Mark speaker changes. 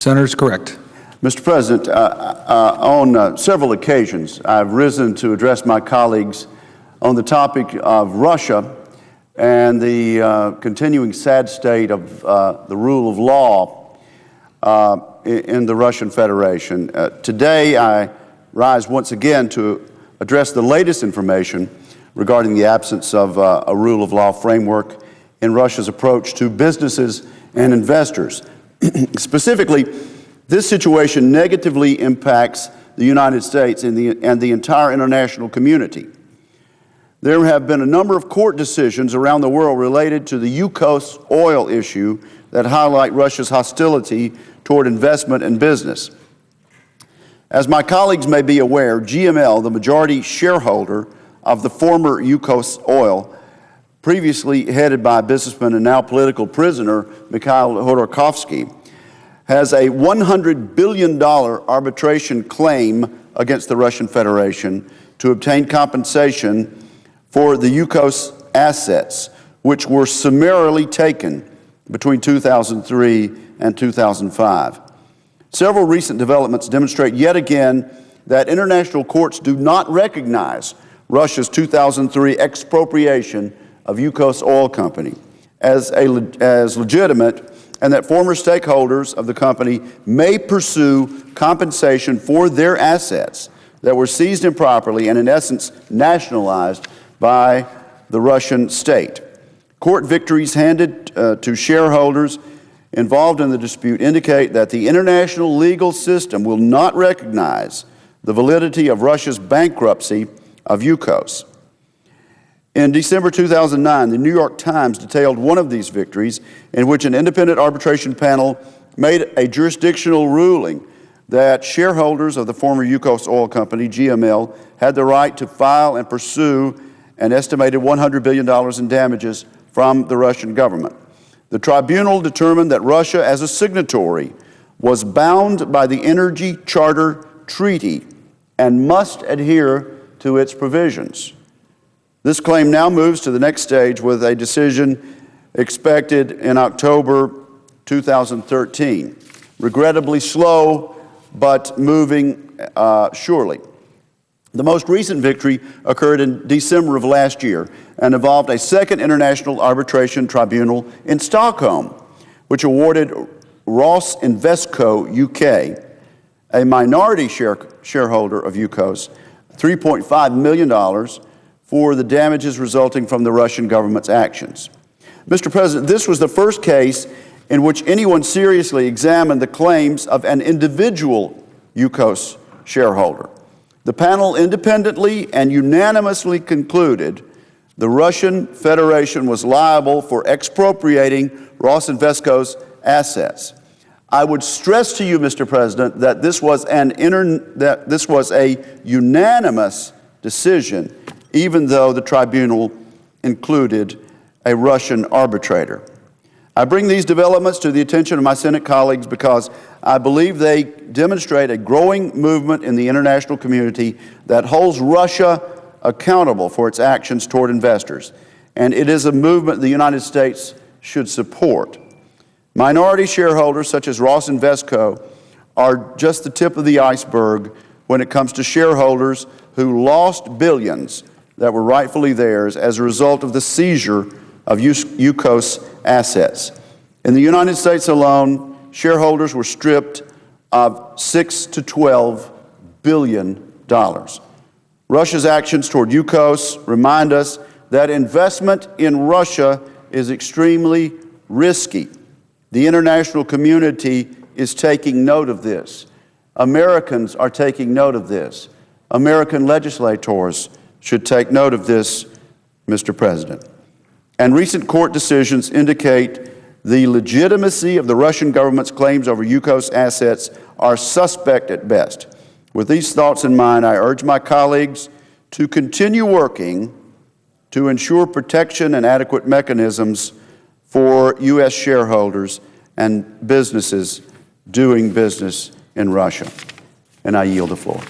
Speaker 1: Senator is correct.
Speaker 2: Mr. President, on several occasions, I've risen to address my colleagues on the topic of Russia and the continuing sad state of the rule of law in the Russian Federation. Today, I rise once again to address the latest information regarding the absence of a rule of law framework in Russia's approach to businesses and investors. Specifically, this situation negatively impacts the United States and the entire international community. There have been a number of court decisions around the world related to the Yukos oil issue that highlight Russia's hostility toward investment and business. As my colleagues may be aware, GML, the majority shareholder of the former Yukos oil, previously headed by businessman and now political prisoner Mikhail Khodorkovsky, has a $100 billion arbitration claim against the Russian Federation to obtain compensation for the Yukos assets, which were summarily taken between 2003 and 2005. Several recent developments demonstrate yet again that international courts do not recognize Russia's 2003 expropriation of Yukos Oil Company as legitimate, and that former stakeholders of the company may pursue compensation for their assets that were seized improperly and, in essence, nationalized by the Russian state. Court victories handed to shareholders involved in the dispute indicate that the international legal system will not recognize the validity of Russia's bankruptcy of Yukos. In December 2009, the New York Times detailed one of these victories in which an independent arbitration panel made a jurisdictional ruling that shareholders of the former Yukos Oil Company, GML, had the right to file and pursue an estimated $100 billion in damages from the Russian government. The tribunal determined that Russia, as a signatory, was bound by the Energy Charter Treaty and must adhere to its provisions. This claim now moves to the next stage with a decision expected in October 2013. Regrettably slow, but moving surely. The most recent victory occurred in December of last year and involved a second international arbitration tribunal in Stockholm, which awarded Ross Invesco UK, a minority shareholder of Yukos, $3.5 million for the damages resulting from the Russian government's actions. Mr. President, this was the first case in which anyone seriously examined the claims of an individual Yukos shareholder. The panel independently and unanimously concluded the Russian Federation was liable for expropriating Ross Invesco's assets. I would stress to you, Mr. President, that this was a unanimous decision, even though the tribunal included a Russian arbitrator. I bring these developments to the attention of my Senate colleagues because I believe they demonstrate a growing movement in the international community that holds Russia accountable for its actions toward investors, and it is a movement the United States should support. Minority shareholders such as Ross Invesco are just the tip of the iceberg when it comes to shareholders who lost billions that were rightfully theirs as a result of the seizure of Yukos assets. In the United States alone, shareholders were stripped of $6 to $12 billion. Russia's actions toward Yukos remind us that investment in Russia is extremely risky. The international community is taking note of this. Americans are taking note of this. American legislators should take note of this, Mr. President. And recent court decisions indicate the legitimacy of the Russian government's claims over Yukos assets are suspect at best. With these thoughts in mind, I urge my colleagues to continue working to ensure protection and adequate mechanisms for U.S. shareholders and businesses doing business in Russia. And I yield the floor.